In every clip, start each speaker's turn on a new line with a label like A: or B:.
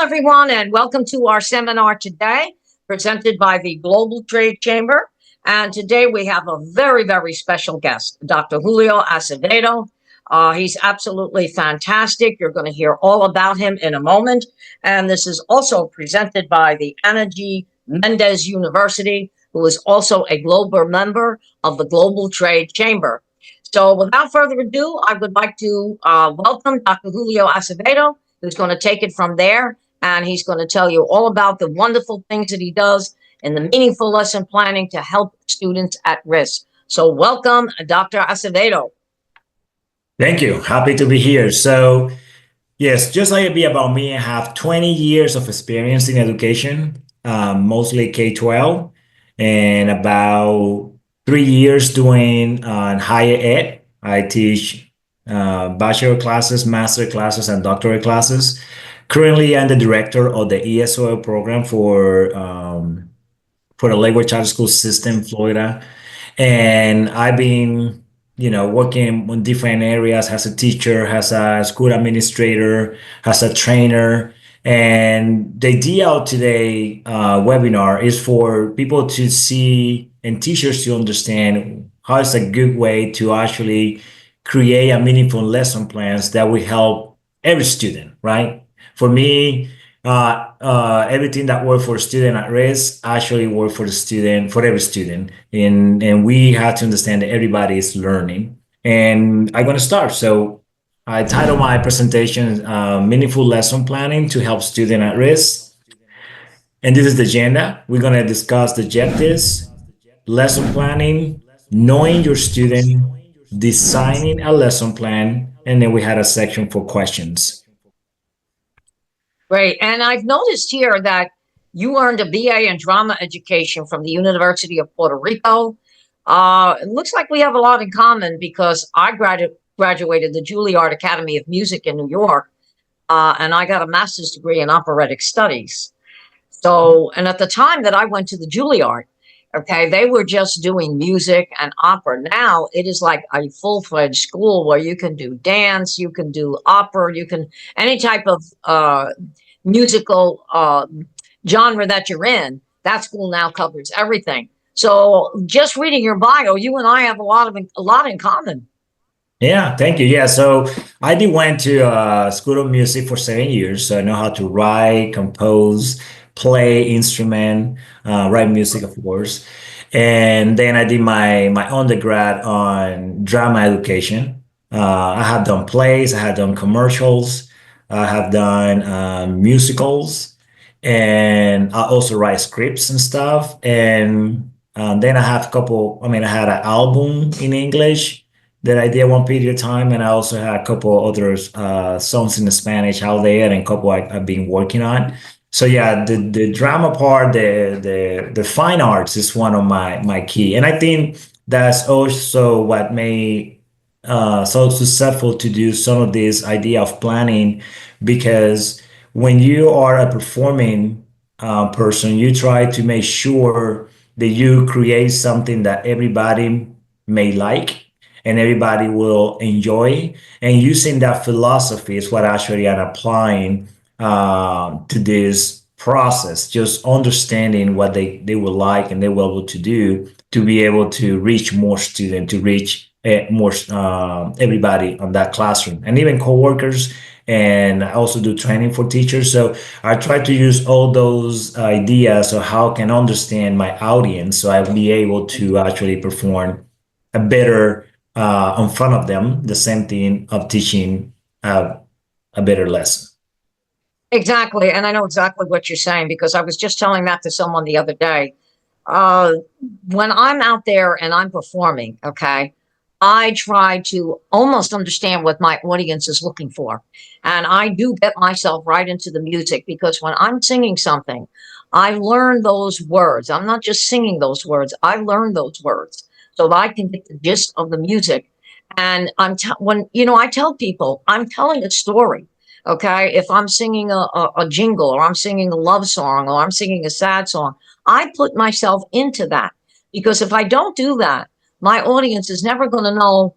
A: everyone, and welcome to our seminar today, presented by the Global Trade Chamber. And today we have a very, very special guest, Dr. Julio Acevedo. He's absolutely fantastic. You're going to hear all about him in a moment. And this is also presented by the Ana G. Mendez University, who is also a global member of the Global Trade Chamber. So without further ado, I would like to welcome Dr. Julio Acevedo, who's going to take it from there, and he's going to tell you all about the wonderful things that he does in the meaningful lesson planning to help students at risk. So welcome, Dr. Acevedo.
B: Thank you. Happy to be here. So, yes, just like a bit about me, I have 20 years of experience in education, mostly K-12, and about 3 years doing higher ed. I teach bachelor classes, master classes, and doctorate classes. Currently, I'm the director of the ESOL program for the Lakewood Charter School System in Florida, and I've been, working in different areas as a teacher, as a school administrator, as a trainer. And the idea of today webinar is for people to see and teachers to understand how it's a good way to actually create a meaningful lesson plans that will help every student, right? For me, everything that works for student at risk actually work for the student, for every student. And we have to understand that everybody is learning. And I'm going to start. So I title my presentation Meaningful Lesson Planning to Help Student at Risk. And this is the agenda. We're going to discuss the objectives, lesson planning, knowing your student, designing a lesson plan, and then we had a section for questions.
A: Great. And I've noticed here that you earned a BA in drama education from the University of Puerto Rico. It looks like we have a lot in common because I graduated the Juilliard Academy of Music in New York, and I got a master's degree in operatic studies. So, and at the time that I went to the Juilliard, okay, they were just doing music and opera. Now it is like a full-fledged school where you can do dance, you can do opera, you can any type of musical genre that you're in. That school now covers everything. So just reading your bio, you and I have a lot in common.
B: Yeah, thank you. Yeah, so I did went to School of Music for 7 years, so I know how to write, compose, play instrument, write music, of course. And then I did my undergrad on drama education. I have done plays, I have done commercials, I have done musicals, and I also write scripts and stuff. And then I have a couple, I had an album in English that I did one period of time, and I also had a couple other songs in Spanish out there, and a couple I've been working on. So yeah, the drama part, the fine arts is one of my key, and I think that's also what made so successful to do some of this idea of planning, because when you are a performing person, you try to make sure that you create something that everybody may like and everybody will enjoy. And using that philosophy is what actually I'm applying to this process, just understanding what they will like and they will able to do to be able to reach more students, to reach more everybody on that classroom, and even coworkers. And I also do training for teachers. So I try to use all those ideas of how I can understand my audience, so I'll be able to actually perform a better in front of them, the same thing of teaching a better lesson.
A: Exactly. And I know exactly what you're saying because I was just telling that to someone the other day. When I'm out there and I'm performing, okay, I try to almost understand what my audience is looking for. And I do get myself right into the music because when I'm singing something, I learn those words. I'm not just singing those words. I learn those words so that I can get the gist of the music. And I tell people I'm telling a story. Okay, if I'm singing a jingle, or I'm singing a love song, or I'm singing a sad song, I put myself into that, because if I don't do that, my audience is never going to know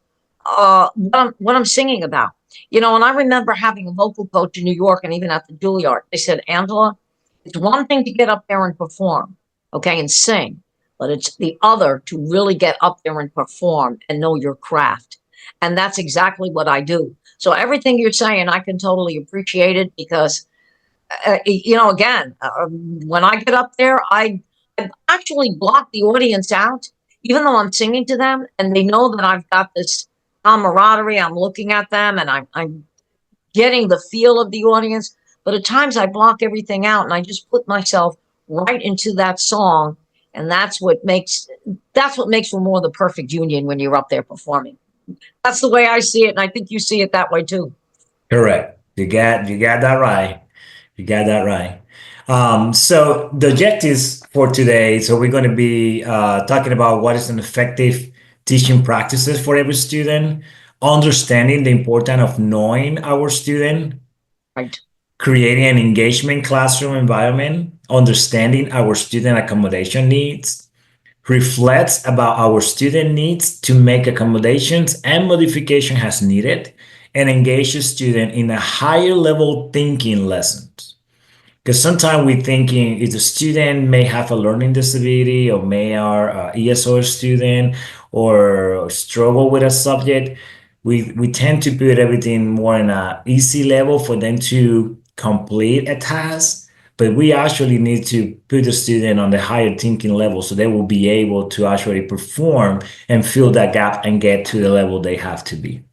A: what I'm singing about. And I remember having a vocal coach in New York and even at the Juilliard. They said, Angela, it's one thing to get up there and perform, okay, and sing, but it's the other to really get up there and perform and know your craft. And that's exactly what I do. So everything you're saying, I can totally appreciate it because, again, when I get up there, I actually block the audience out, even though I'm singing to them and they know that I've got this camaraderie. I'm looking at them and I'm getting the feel of the audience. But at times I block everything out and I just put myself right into that song. And that's what makes for more the perfect union when you're up there performing. That's the way I see it. And I think you see it that way too.
B: Correct. You got that right. You got that right. So the objectives for today. So we're going to be talking about what is an effective teaching practices for every student, understanding the importance of knowing our student,
A: Right.
B: creating an engagement classroom environment, understanding our student accommodation needs, reflects about our student needs to make accommodations and modification as needed, and engage the student in a higher level thinking lessons. Because sometimes we thinking if the student may have a learning disability or may are ESO student or struggle with a subject, we tend to put everything more in a easy level for them to complete a task. But we actually need to put the student on the higher thinking level so they will be able to actually perform and fill that gap and get to the level they have to be.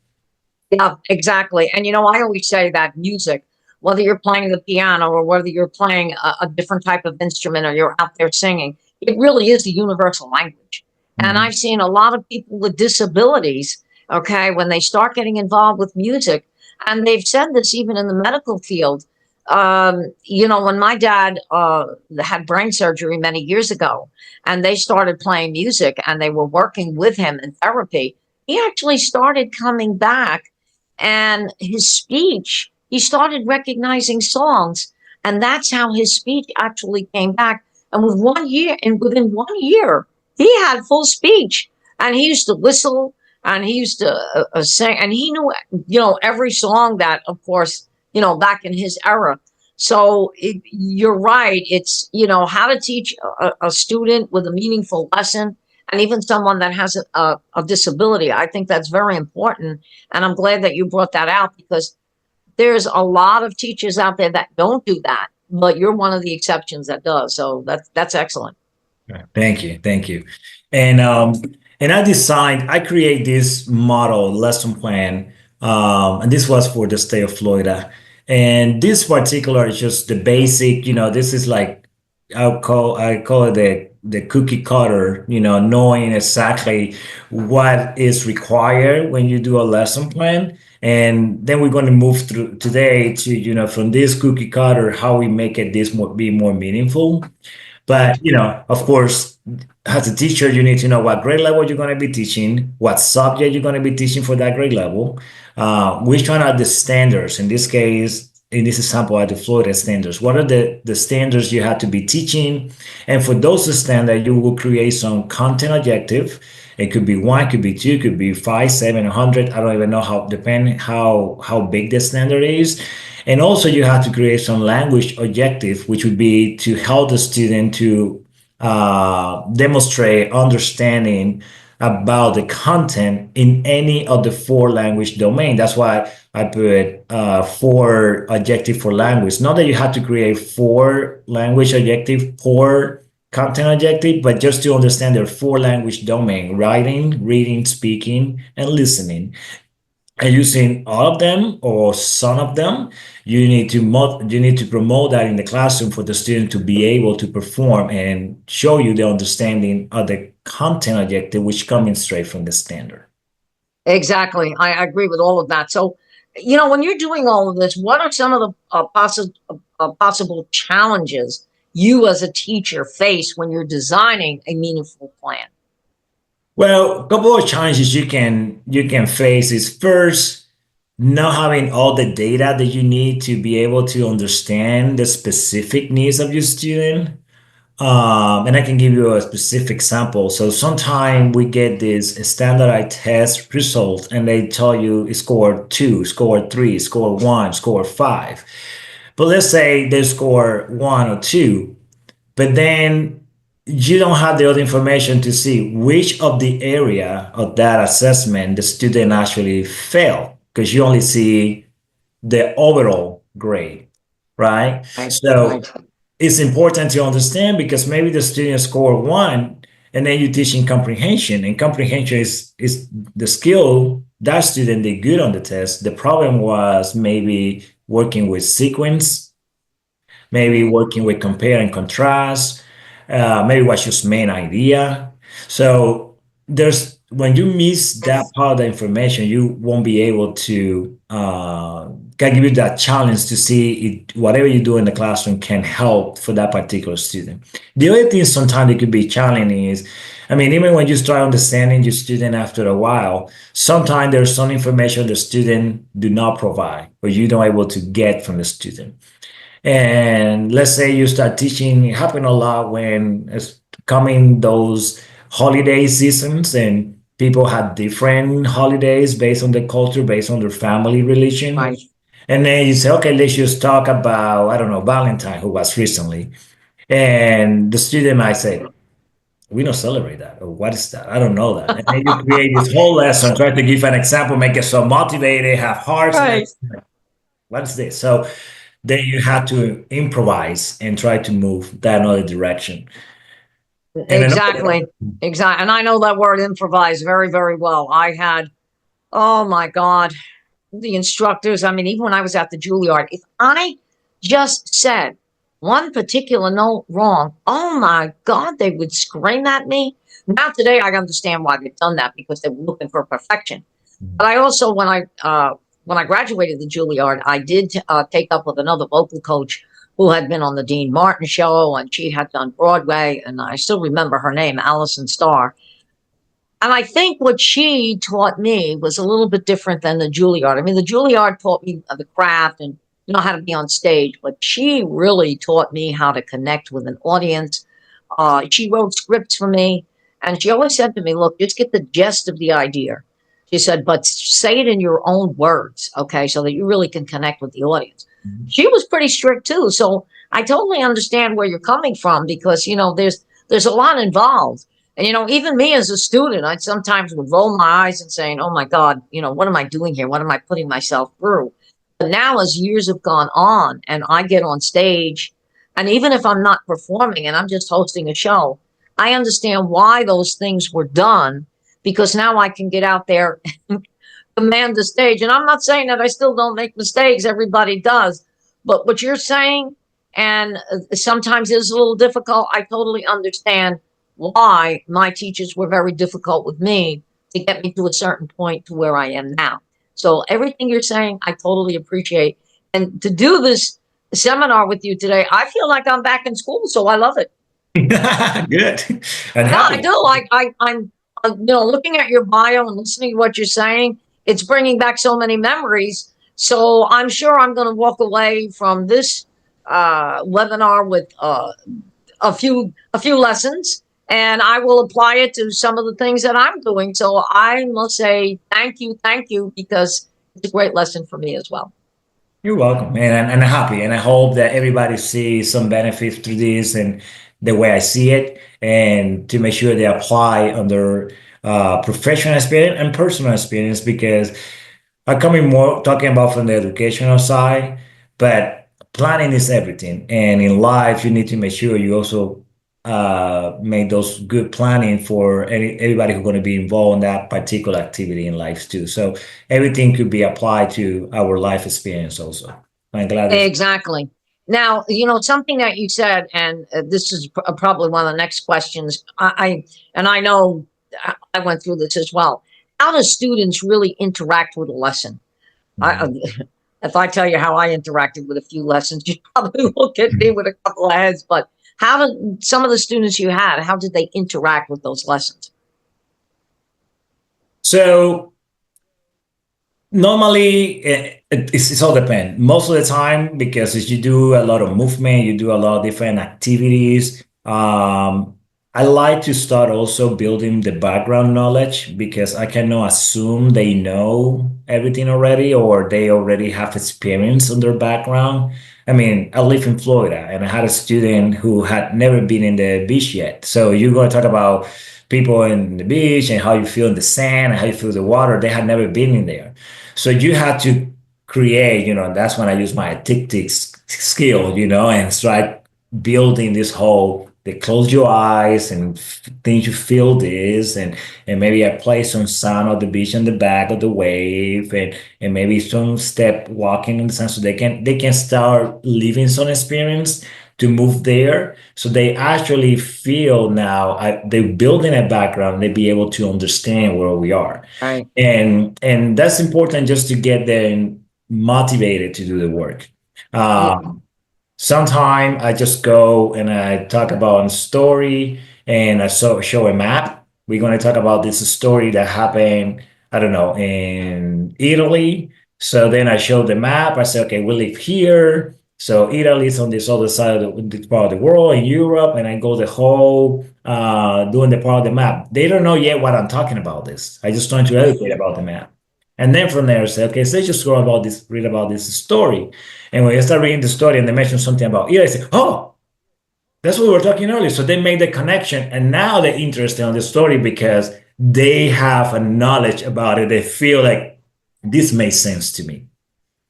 A: Yeah, exactly. And I always say that music, whether you're playing the piano or whether you're playing a different type of instrument or you're out there singing, it really is the universal language. And
B: Mhm.
A: I've seen a lot of people with disabilities, okay, when they start getting involved with music, and they've said this even in the medical field. When my dad had brain surgery many years ago, and they started playing music and they were working with him in therapy, he actually started coming back and his speech, he started recognizing songs, and that's how his speech actually came back. And within 1 year, he had full speech, and he used to whistle, and he used to sing, and he knew, every song that, of course, back in his era. So you're right. It's, how to teach a student with a meaningful lesson and even someone that has a disability. I think that's very important. And I'm glad that you brought that out because there's a lot of teachers out there that don't do that, but you're one of the exceptions that does. So that's excellent.
B: Right. Thank you, thank you. And I create this model lesson plan, and this was for the state of Florida. And this particular is just the basic, this is like I call it the cookie cutter, knowing exactly what is required when you do a lesson plan. And then we're going to move through today to, from this cookie cutter, how we make it this be more meaningful.
A: Right.
B: But, of course, as a teacher, you need to know what grade level you're going to be teaching, what subject you're going to be teaching for that grade level, which one are the standards. In this case, in this example, are the Florida standards. What are the standards you have to be teaching? And for those standards, you will create some content objective. It could be one, it could be two, it could be five, seven, 100. I don't even know depending how big the standard is. And also you have to create some language objective, which would be to help the student to demonstrate understanding about the content in any of the four language domain. That's why I put four objective for language. Not that you have to create four language objective per content objective, but just to understand there are four language domain: writing, reading, speaking, and listening. And using all of them or some of them, you need to promote that in the classroom for the student to be able to perform and show you the understanding of the content objective, which coming straight from the standard.
A: Exactly. I agree with all of that. So, when you're doing all of this, what are some of the possible challenges you as a teacher face when you're designing a meaningful plan?
B: Well, a couple of challenges you can face is first not having all the data that you need to be able to understand the specific needs of your student. And I can give you a specific sample. So sometimes we get this standardized test result and they tell you score 2, score 3, score 1, score 5. But let's say they score 1 or 2, but then you don't have the other information to see which of the area of that assessment the student actually failed, because you only see the overall grade, right?
A: Right,
B: So
A: right,
B: it's important to understand, because maybe the student score 1 and then you teach in comprehension, and comprehension is the skill that student did good on the test. The problem was maybe working with sequence, maybe working with compare and contrast, maybe what's your main idea. So there's, when you miss that part of the information, you won't be able to can give you that challenge to see if whatever you do in the classroom can help for that particular student. The other thing sometimes it could be challenging is, I mean, even when you start understanding your student after a while, sometimes there's some information the student do not provide or you don't able to get from the student. And let's say you start teaching, it happen a lot when it's coming those holiday seasons and people have different holidays based on the culture, based on their family religion.
A: right.
B: And then you say, okay, let's just talk about, I don't know, Valentine, who was recently. And the student might say, we don't celebrate that. Or what is that? I don't know that. And then you create this whole lesson, try to give an example, make it so motivated, have hearts. And
A: Right.
B: everything. What is this? So then you have to improvise and try to move that another direction. And another,
A: Exactly. Exactly. And I know that word improvise very, very well. I had, oh my God, the instructors. I mean, even when I was at the Juilliard, if I just said one particular note wrong, oh my God, they would scream at me. Now today I understand why they've done that, because they were looking for perfection. But I also, when I graduated the Juilliard, I did take up with another vocal coach who had been on the Dean Martin show, and she had done Broadway, and I still remember her name, Allison Starr. And I think what she taught me was a little bit different than the Juilliard. I mean, the Juilliard taught me the craft and how to be on stage, but she really taught me how to connect with an audience. She wrote scripts for me, and she always said to me, "Look, just get the gist of the idea." She said, "But say it in your own words, okay, so that you really can connect with the audience." She was pretty strict too, so I totally understand where you're coming from, because there's a lot involved. And even me as a student, I sometimes would roll my eyes and saying, "Oh my God, what am I doing here? What am I putting myself through?" But now, as years have gone on, and I get on stage, and even if I'm not performing and I'm just hosting a show, I understand why those things were done, because now I can get out there and command the stage. And I'm not saying that I still don't make mistakes. Everybody does. But what you're saying, and sometimes it's a little difficult, I totally understand why my teachers were very difficult with me to get me to a certain point to where I am now. So everything you're saying, I totally appreciate. And to do this seminar with you today, I feel like I'm back in school, so I love it.
B: good and
A: No, I
B: happy.
A: do. I'm looking at your bio and listening to what you're saying. It's bringing back so many memories. So I'm sure I'm going to walk away from this webinar with a few lessons, and I will apply it to some of the things that I'm doing. So I must say thank you, because it's a great lesson for me as well.
B: You're welcome, and I'm happy, and I hope that everybody sees some benefits through this and the way I see it, and to make sure they apply on their professional experience and personal experience, because I'm coming more talking about from the educational side, but planning is everything. And in life, you need to make sure you also make those good planning for everybody who's going to be involved in that particular activity in life too. So everything could be applied to our life experience also. I'm glad that
A: Exactly. Now, something that you said, and this is probably one of the next questions. And I know I went through this as well. How do students really interact with a lesson? I, if I tell you how I interacted with a few lessons, you probably look at me with a couple of heads. But how did some of the students you had, how did they interact with those lessons?
B: so normally, it's all depend. Most of the time, because as you do a lot of movement, you do a lot of different activities, Um, I like to start also building the background knowledge because I cannot assume they know everything already or they already have experience on their background. I mean, I live in Florida and I had a student who had never been in the beach yet. So you're going to talk about people in the beach and how you feel in the sand and how you feel the water. They had never been in there. So you had to create, and that's when I use my tic skill, and start building this whole they close your eyes and think you feel this and maybe I play some sound of the beach on the back of the wave and maybe some step walking in the sun so they can start living some experience to move there so they actually feel now they're building a background they be able to understand where we are
A: Right.
B: and that's important just to get them motivated to do the work.
A: Yeah.
B: Sometime I just go and I talk about a story and I show a map. We're going to talk about this story that happened, I don't know, in Italy. So then I show the map. I say, okay, we live here. So Italy is on this other side of this part of the world in Europe, and I go the whole doing the part of the map. They don't know yet what I'm talking about. This I just trying to educate about the map, and then from there I say, okay, so let's just go about this, read about this story. And when you start reading the story and they mention something about Italy, I say, oh, that's what we were talking earlier. So they make the connection and now they're interested in the story because they have a knowledge about it. They feel like this makes sense to me.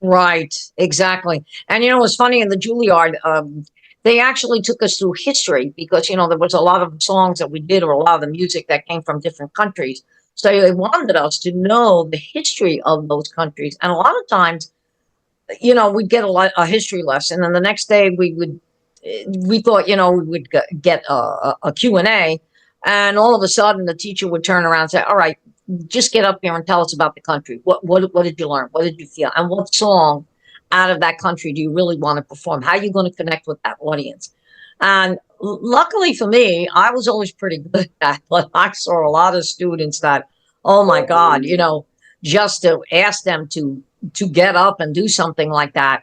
A: Right, exactly. And it was funny in the Juilliard, they actually took us through history because there was a lot of songs that we did or a lot of the music that came from different countries. So they wanted us to know the history of those countries. And a lot of times, we'd get a history lesson, and the next day we thought, we would get a Q&A, and all of a sudden the teacher would turn around and say, all right, just get up here and tell us about the country. What did you learn? What did you feel? And what song out of that country do you really want to perform? How are you going to connect with that audience? And luckily for me, I was always pretty good at that, but I saw a lot of students that, oh my God, just to ask them to get up and do something like that.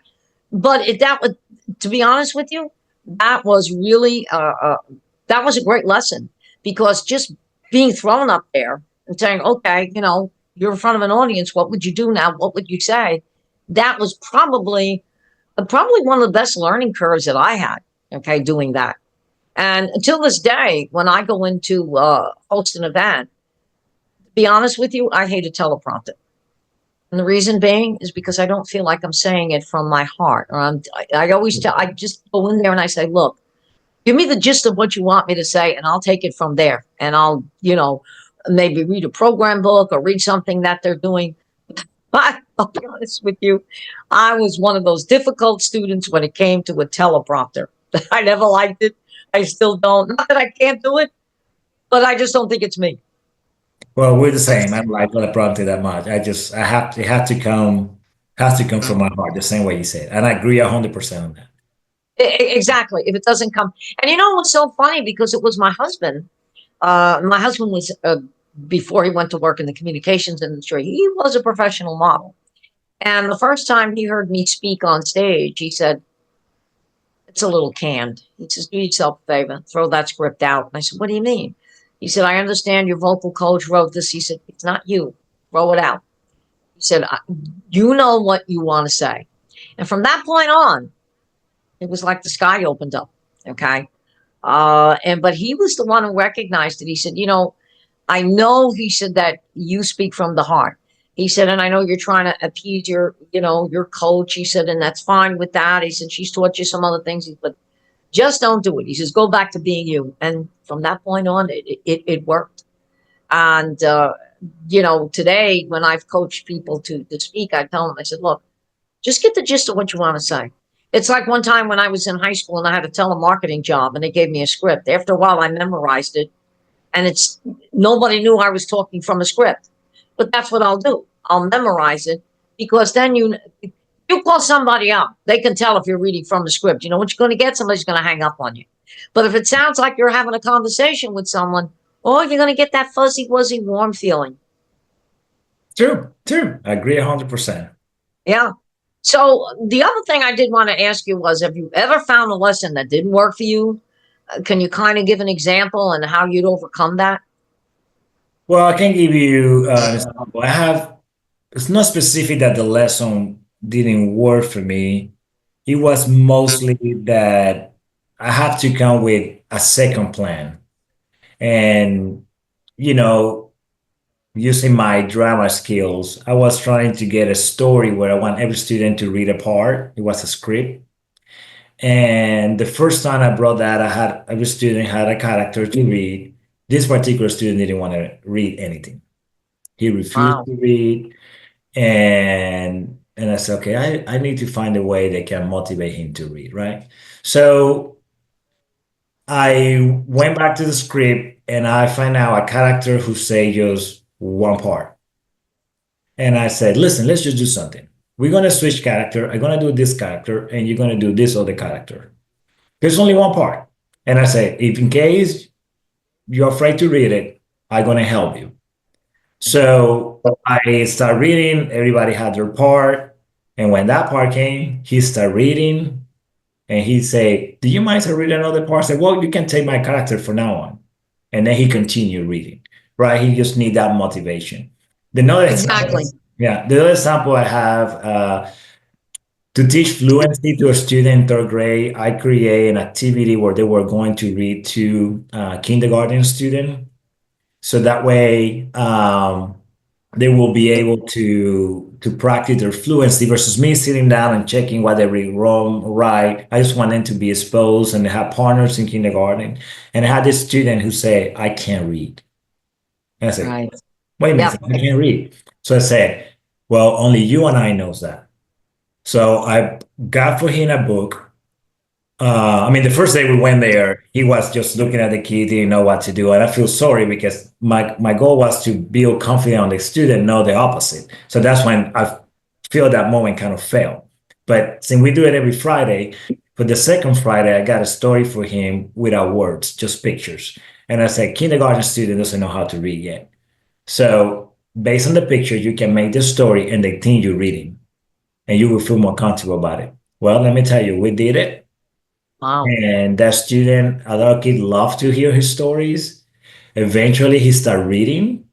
A: But that was, to be honest with you, that was really that was a great lesson because just being thrown up there and saying, okay, you're in front of an audience. What would you do now? What would you say? That was probably one of the best learning curves that I had. Okay, doing that. And until this day, when I go into host an event, to be honest with you, I hate a teleprompter. And the reason being is because I don't feel like I'm saying it from my heart. Or I always tell, I just go in there and I say, look, give me the gist of what you want me to say, and I'll take it from there. And I'll, maybe read a program book or read something that they're doing. But I'll be honest with you, I was one of those difficult students when it came to a teleprompter. I never liked it. I still don't. Not that I can't do it, but I just don't think it's me.
B: Well, we're the same. I don't like teleprompter that much. I have it has to come from my heart, the same way you said. And I agree 100% on that.
A: Exactly. If it doesn't come, and what's so funny because it was my husband. My husband was before he went to work in the communications industry. He was a professional model, and the first time he heard me speak on stage, he said, "It's a little canned." He says, "Do yourself a favor, throw that script out." And I said, "What do you mean?" He said, "I understand your vocal coach wrote this." He said, "It's not you. Throw it out." He said, "You know what you want to say." And from that point on, it was like the sky opened up. Okay. But he was the one who recognized it. He said, I know, he said, that you speak from the heart. He said, and I know you're trying to appease your coach. He said, and that's fine with that. He said, she's taught you some other things, but just don't do it. He says, go back to being you. And from that point on, it worked. And, today when I've coached people to speak, I tell them, I said, look, just get the gist of what you want to say. It's like one time when I was in high school and I had a telemarketing job and they gave me a script. After a while, I memorized it, and nobody knew I was talking from a script. But that's what I'll do. I'll memorize it because then you call somebody up. They can tell if you're reading from the script. You know what you're going to get? Somebody's going to hang up on you. But if it sounds like you're having a conversation with someone, you're going to get that fuzzy, wuzzy, warm feeling.
B: True, true. I agree 100%.
A: Yeah. So the other thing I did want to ask you was, have you ever found a lesson that didn't work for you? Can you kind of give an example and how you'd overcome that?
B: Well, I can give you an example. I have, it's not specific that the lesson didn't work for me. It was mostly that I have to come with a second plan. And, you know, using my drama skills, I was trying to get a story where I want every student to read a part. It was a script. And the first time I brought that, I had every student had a character to read. This particular student didn't want to read anything. He refused
A: Wow.
B: to read. And I said, okay, I need to find a way that can motivate him to read, right? So I went back to the script and I find out a character who say just one part. And I said, listen, let's just do something. We're gonna switch character. I'm gonna do this character, and you're gonna do this other character. There's only one part. And I say, if in case you're afraid to read it, I'm gonna help you. So I start reading, everybody had their part. And when that part came, he started reading and he say, do you mind if I read another part? I said, well, you can take my character from now on. And then he continued reading, right? He just need that motivation. The other example,
A: Exactly.
B: yeah, the other example I have to teach fluency to a student in third grade, I create an activity where they were going to read to kindergarten student. So that way, they will be able to practice their fluency versus me sitting down and checking what they read wrong, right. I just want them to be exposed and have partners in kindergarten. And I had this student who said, I can't read. And I said,
A: Right.
B: wait a minute,
A: Yep.
B: I can't read. So I said, well, only you and I knows that. So I got for him a book. I mean, the first day we went there, he was just looking at the kid, didn't know what to do. And I feel sorry because my goal was to build confidence on the student, not the opposite. So that's when I feel that moment kind of failed. But since we do it every Friday, for the second Friday, I got a story for him without words, just pictures. And I said, kindergarten student doesn't know how to read yet. So based on the picture, you can make the story and the thing you're reading, and you will feel more comfortable about it. Well, let me tell you, we did it.
A: Wow.
B: And that student, a lot of kids love to hear his stories. Eventually, he started reading,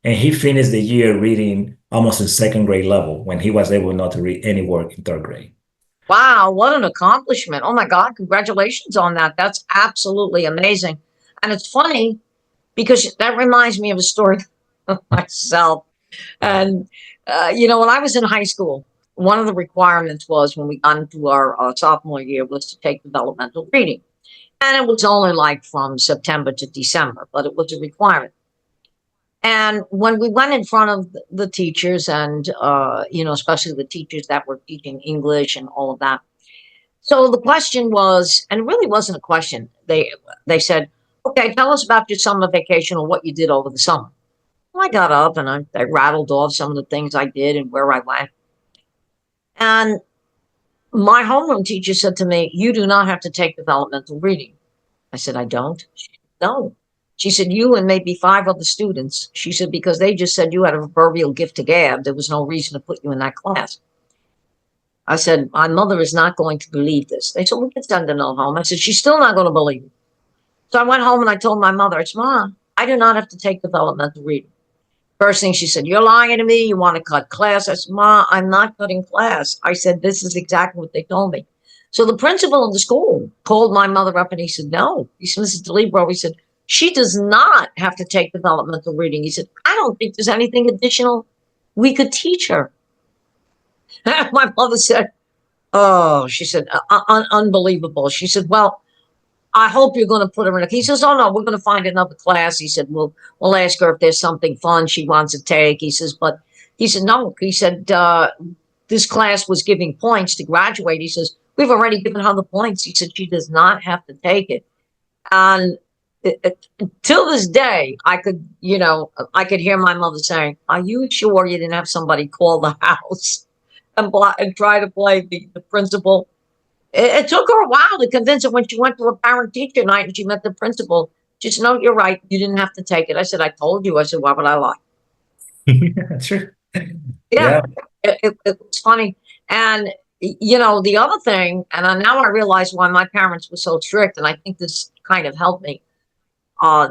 B: and he finished the year reading almost in second grade level when he was able not to read any work in third grade.
A: Wow, what an accomplishment. Oh my God, congratulations on that. That's absolutely amazing. And it's funny because that reminds me of a story of myself. And, when I was in high school, one of the requirements was when we got into our sophomore year was to take developmental reading. And it was only like from September to December, but it was a requirement. And when we went in front of the teachers and, especially the teachers that were teaching English and all of that. So the question was, and it really wasn't a question. They said, okay, tell us about your summer vacation or what you did over the summer. Well, I got up and I rattled off some of the things I did and where I went. And my homeroom teacher said to me, you do not have to take developmental reading. I said, I don't? She said, no. She said, you and maybe 5 other students. She said, because they just said you had a proverbial gift to gab. There was no reason to put you in that class. I said, my mother is not going to believe this. They said, we can send a note home. I said, she's still not going to believe it. So I went home and I told my mother, I said, Mom, I do not have to take developmental reading. First thing she said, you're lying to me. You want to cut class. I said, Ma, I'm not cutting class. I said, this is exactly what they told me. So the principal of the school called my mother up and he said, no. He said, Mrs. DeLibero, he said, she does not have to take developmental reading. He said, I don't think there's anything additional we could teach her. My mother said, oh, she said, unbelievable. She said, well, I hope you're going to put her in. He says, oh, no, we're going to find another class. He said, we'll ask her if there's something fun she wants to take. He says, but he said, no. He said, this class was giving points to graduate. He says, we've already given her the points. He said, she does not have to take it. And till this day, I could hear my mother saying, are you sure you didn't have somebody call the house and try to play the principal? It took her a while to convince her when she went to a parent-teacher night and she met the principal. She said, no, you're right. You didn't have to take it. I said, I told you. I said, why would I lie?
B: True.
A: Yeah,
B: Yeah.
A: it was funny. And, the other thing, and now I realize why my parents were so strict, and I think this kind of helped me.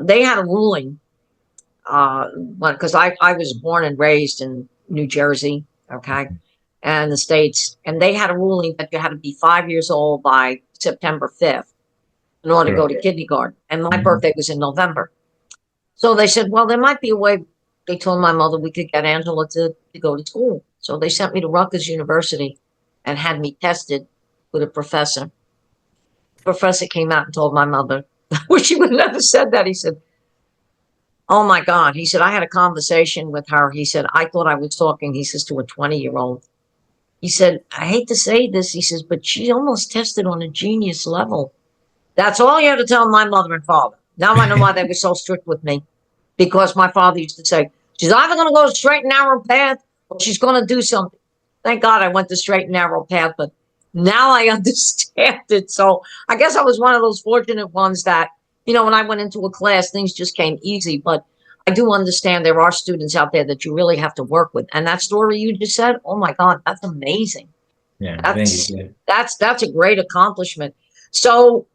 A: They had a ruling, because I was born and raised in New Jersey, okay, and the States, and they had a ruling that you had to be 5 years old by September 5th in order to go to kindergarten. And my
B: Mhm.
A: birthday was in November. So they said, well, there might be a way. They told my mother we could get Angela to go to school. So they sent me to Rutgers University and had me tested with a professor. The professor came out and told my mother, which she would have never said that. He said, oh my God. He said, I had a conversation with her. He said, I thought I was talking, he says, to a 20-year-old. He said, I hate to say this. He says, but she almost tested on a genius level. That's all you had to tell my mother and father. Now I know why they were so strict with me. Because my father used to say, she's either going to go straight and narrow path or she's going to do something. Thank God I went the straight and narrow path, but now I understand it. So I guess I was one of those fortunate ones that, when I went into a class, things just came easy. But I do understand there are students out there that you really have to work with. And that story you just said, oh my God, that's amazing.
B: Yeah, thank
A: That's
B: you.
A: that's a great accomplishment. So,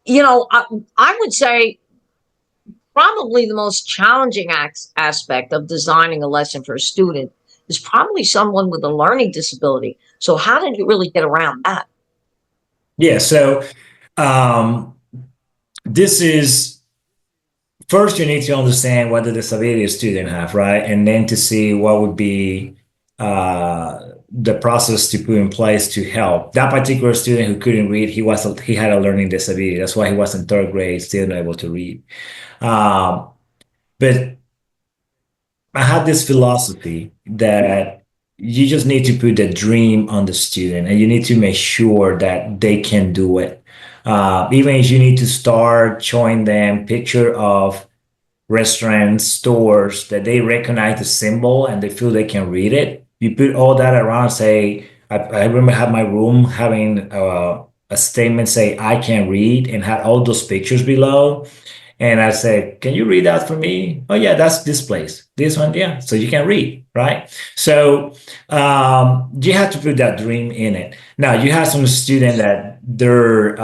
A: I would say probably the most challenging aspect of designing a lesson for a student is probably someone with a learning disability. So how did you really get around that?
B: Yeah, so um, this is first you need to understand what the disability a student have, right? And then to see what would be the process to put in place to help that particular student who couldn't read. He had a learning disability. That's why he was in third grade, still not able to read. Um, but I have this philosophy that you just need to put the dream on the student and you need to make sure that they can do it. Even if you need to start showing them picture of restaurants, stores that they recognize the symbol and they feel they can read it. You put all that around, say, I remember had my room having a statement say, I can read and had all those pictures below. And I said, can you read that for me? Oh, yeah, that's this place. This one, yeah. So you can read, right? So you have to put that dream in it. Now, you have some student that their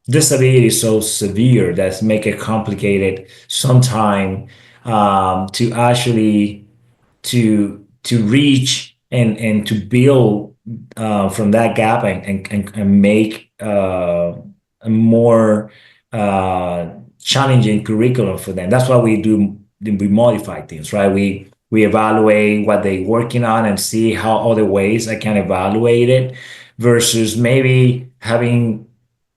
B: disability is so severe that's make it complicated sometime to actually to reach and to build from that gap and make a more challenging curriculum for them. That's why we do. We modify things, right? We evaluate what they're working on and see how other ways I can evaluate it versus maybe having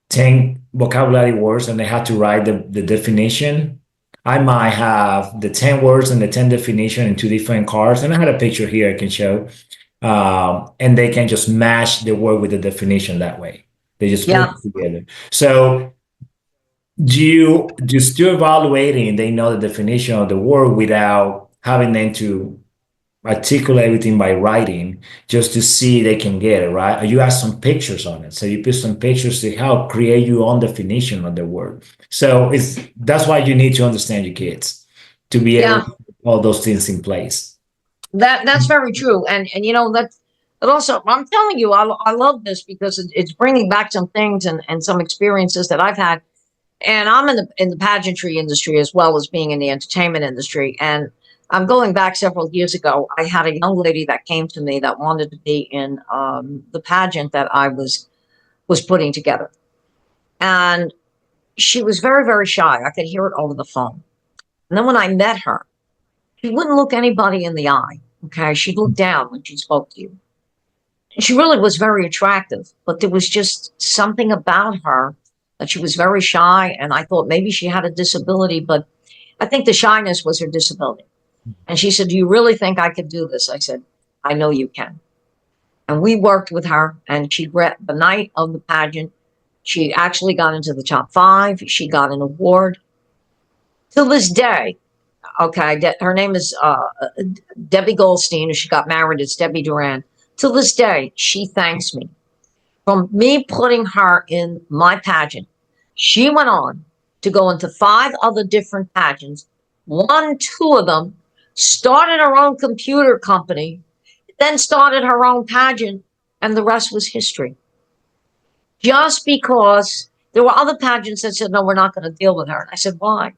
B: 10 vocabulary words and they have to write the definition. I might have the 10 words and the 10 definition in two different cards. And I had a picture here I can show. And they can just match the word with the definition that way. They just put
A: Yeah.
B: it together. So do you still evaluating, they know the definition of the word without having them to articulate everything by writing just to see they can get it right. You add some pictures on it, so you put some pictures to help create your own definition of the word. So that's why you need to understand your kids to be able
A: Yeah.
B: to put all those things in place.
A: That's very true. And that, but also, I'm telling you, I love this because it's bringing back some things and some experiences that I've had. And I'm in the pageantry industry as well as being in the entertainment industry. And I'm going back several years ago. I had a young lady that came to me that wanted to be in the pageant that I was putting together, and she was very, very shy. I could hear it over the phone. And then when I met her, she wouldn't look anybody in the eye. Okay, she'd look down when she spoke to you. She really was very attractive, but there was just something about her that she was very shy. And I thought maybe she had a disability, but I think the shyness was her disability. And she said, do you really think I could do this? I said, I know you can. And we worked with her, and she read the night of the pageant. She actually got into the top 5. She got an award. To this day, okay, her name is Debbie Goldstein. She got married. It's Debbie Duran. To this day, she thanks me from me putting her in my pageant. She went on to go into 5 other different pageants, won 2 of them, started her own computer company, then started her own pageant, and the rest was history. Just because there were other pageants that said, no, we're not going to deal with her. And I said, why?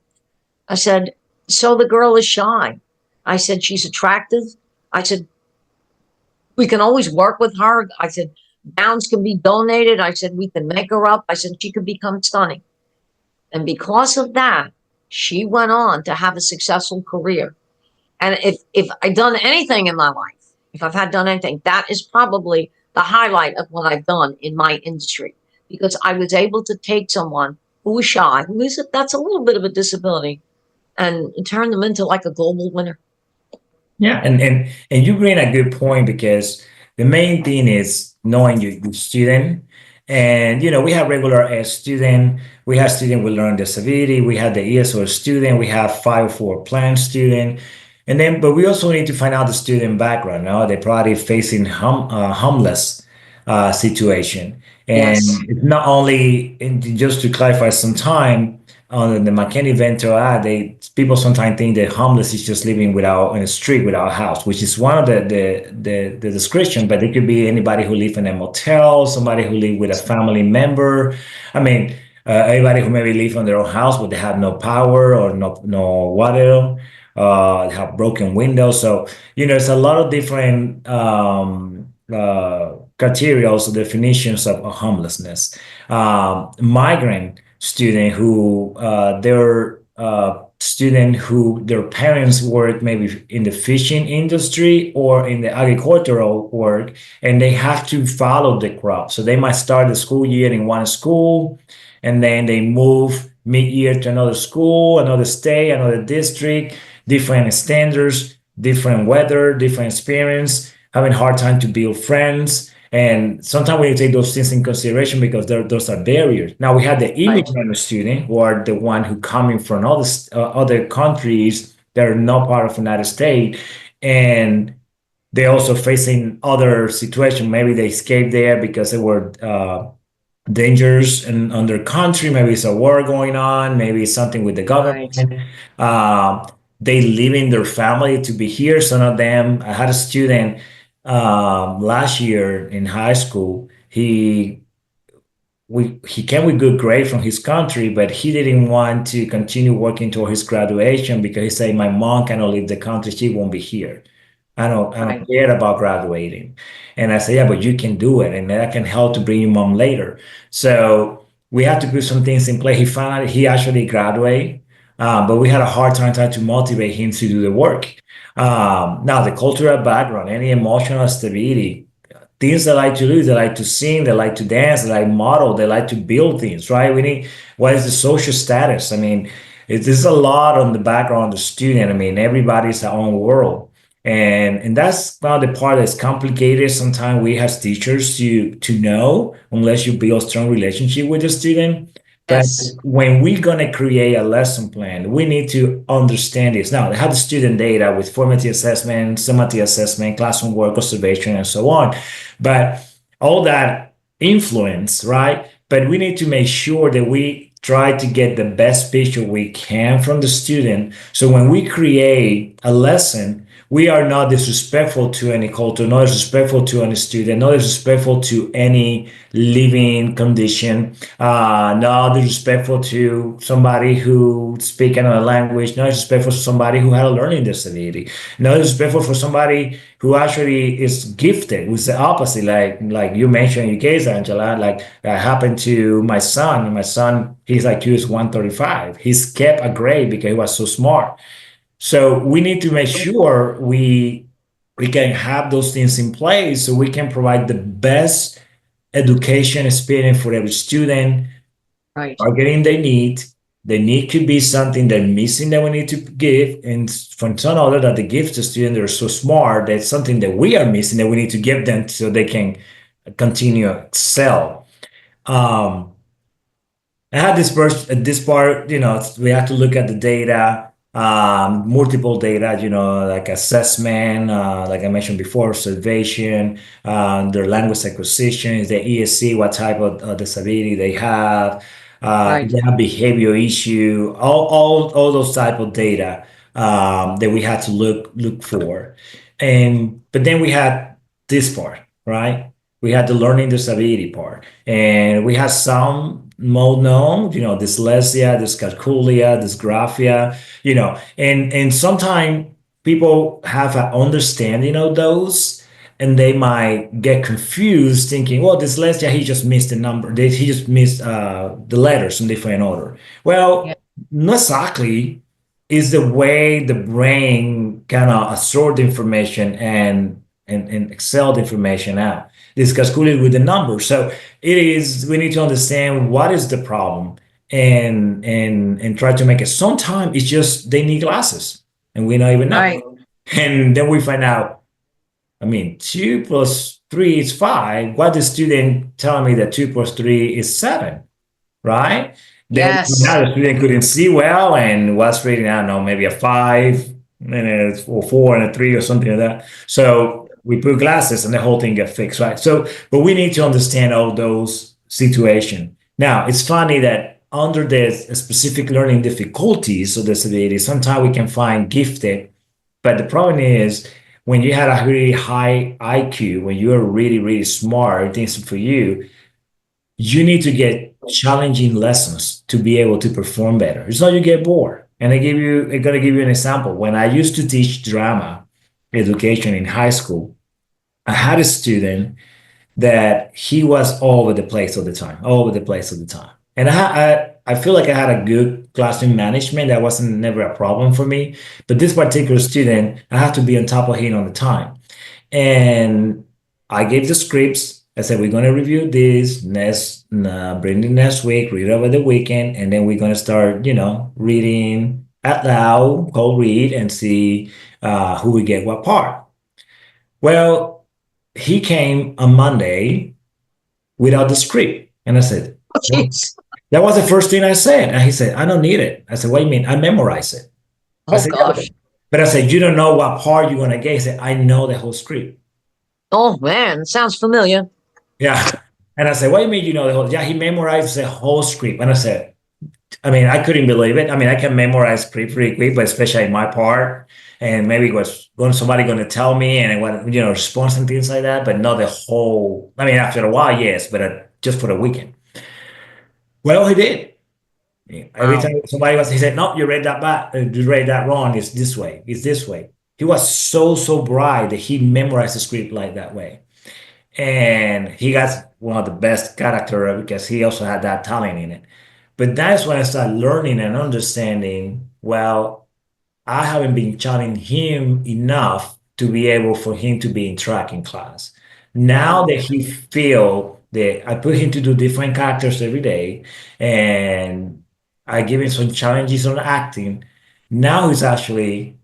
A: I said, so the girl is shy. I said, she's attractive. I said, we can always work with her. I said, gowns can be donated. I said, we can make her up. I said, she could become stunning. And because of that, she went on to have a successful career. And if I've done anything in my life, if I've had done anything, that is probably the highlight of what I've done in my industry, because I was able to take someone who was shy, that's a little bit of a disability, and turn them into like a global winner.
B: Yeah, and you bring a good point because the main thing is knowing your student. And we have regular ed student, we have student with learning disability, we have the ESOL student, we have 504 plan student, and then but we also need to find out the student background. Now they're probably facing homeless situation,
A: Yes,
B: and it's not only just to clarify some time on the McKinney Vento ad, they people sometimes think that homeless is just living without in a street without a house, which is one of the description, but it could be anybody who live in a motel, somebody who live with a family member. I mean, anybody who maybe live on their own house but they have no power or no water, have broken windows. So it's a lot of different criteria, also definitions of homelessness. Migrant student who they're student who their parents work maybe in the fishing industry or in the agricultural work, and they have to follow the crop. So they might start the school year in one school, and then they move mid-year to another school, another state, another district, different standards, different weather, different experience, having a hard time to build friends. And sometimes we take those things in consideration because those are barriers. Now we have the
A: right,
B: immigrant student, who are the one who coming from other countries that are not part of the United States, and they're also facing other situations. Maybe they escaped there because they were dangers in their country. Maybe it's a war going on. Maybe it's something with the
A: right,
B: government. They leaving their family to be here. Some of them. I had a student last year in high school. He came with good grade from his country, but he didn't want to continue working toward his graduation because he said, "My mom cannot leave the country; she won't be here. I don't
A: right.
B: care about graduating." And I said, "Yeah, but you can do it, and that can help to bring your mom later." So we have to put some things in place. He actually graduated, but we had a hard time trying to motivate him to do the work. Now, the cultural background, any emotional stability, things they like to do, they like to sing, they like to dance, they like model, they like to build things, right? What is the social status? I mean, there's a lot on the background of the student. I mean, everybody's their own world. And that's not the part that's complicated. Sometimes we as teachers to know unless you build a strong relationship with the student. But
A: Yes,
B: when we're going to create a lesson plan, we need to understand this. Now, they have the student data with formative assessment, summative assessment, classroom work, observation, and so on. But all that influence, right? But we need to make sure that we try to get the best picture we can from the student. So when we create a lesson, we are not disrespectful to any culture, not disrespectful to any student, not disrespectful to any living condition, not disrespectful to somebody who speaks another language, not disrespectful to somebody who had a learning disability, not disrespectful for somebody who actually is gifted, who's the opposite, like you mentioned in your case, Angela, like that happened to my son. My son, he's like QS 135. He's kept a grade because he was so smart. So we need to make sure we can have those things in place so we can provide the best education experience for every student,
A: right.
B: targeting their need. The need could be something they're missing that we need to give, and from some other that the gift to students they're so smart that's something that we are missing that we need to give them so they can continue to excel. Um, I had this part, we have to look at the data, multiple data, like assessment, like I mentioned before, observation, their language acquisition, is the ESC, what type of disability they have, if
A: Right.
B: they have behavior issue, all those type of data that we had to look for. But then we had this part, right? we had the learning disability part, and we had some more known, dyslexia, dyscalculia, dysgraphia, and sometimes people have an understanding of those, and they might get confused thinking, well, dyslexia, he just missed the number, he just missed the letters in different order.
A: Yeah.
B: Well, not exactly. Is the way the brain kind of absorb the information and excel the information out. This calculated with the numbers. So we need to understand what is the problem and try to make it. Sometimes it's just they need glasses and we don't even know.
A: Right.
B: And then we find out, I mean, 2 plus 3 is 5. What the student telling me that 2 plus 3 is 7, right? Then
A: Yes.
B: now the student couldn't see well and was reading, I don't know, maybe a 5 or 4 and a 3 or something like that. So we put glasses and the whole thing got fixed, right? So, but we need to understand all those situations. Now, it's funny that under the specific learning difficulties or disability, sometimes we can find gifted, but the problem is when you had a really high IQ, when you're really, really smart, things for you, you need to get challenging lessons to be able to perform better. It's not you get bored. And I'm gonna give you an example. When I used to teach drama education in high school, I had a student that he was all over the place all the time, all over the place all the time. And I feel like I had a good classroom management. That wasn't never a problem for me. But this particular student, I had to be on top of him all the time. And I gave the scripts. I said, we're going to review this bring it next week, read over the weekend, and then we're going to start, reading out loud, cold read, and see who we get what part. Well, he came on Monday without the script. And I said,
A: Oh, jeez.
B: that was the first thing I said. And he said, I don't need it. I said, what do you mean? I memorize it. I
A: Oh
B: said, yeah,
A: gosh.
B: but I said, you don't know what part you're going to get. He said, I know the whole script.
A: Oh man, sounds familiar.
B: Yeah. And I said, what do you mean you know the whole? Yeah, he memorized the whole script. And I said, I mean, I couldn't believe it. I mean, I can memorize pretty quick, but especially my part. And maybe it was somebody going to tell me and what, response and things like that, but not the whole. I mean, after a while, yes, but just for the weekend. Well, he did. Every
A: Wow.
B: time somebody he said, no, you read that bad, you read that wrong. It's this way. It's this way. He was so bright that he memorized the script like that way. And he got one of the best character because he also had that talent in it. But that's when I started learning and understanding, well, I haven't been challenging him enough to be able for him to be in track in class. Now that he feel that I put him to do different characters every day and I give him some challenges on acting, now he's actually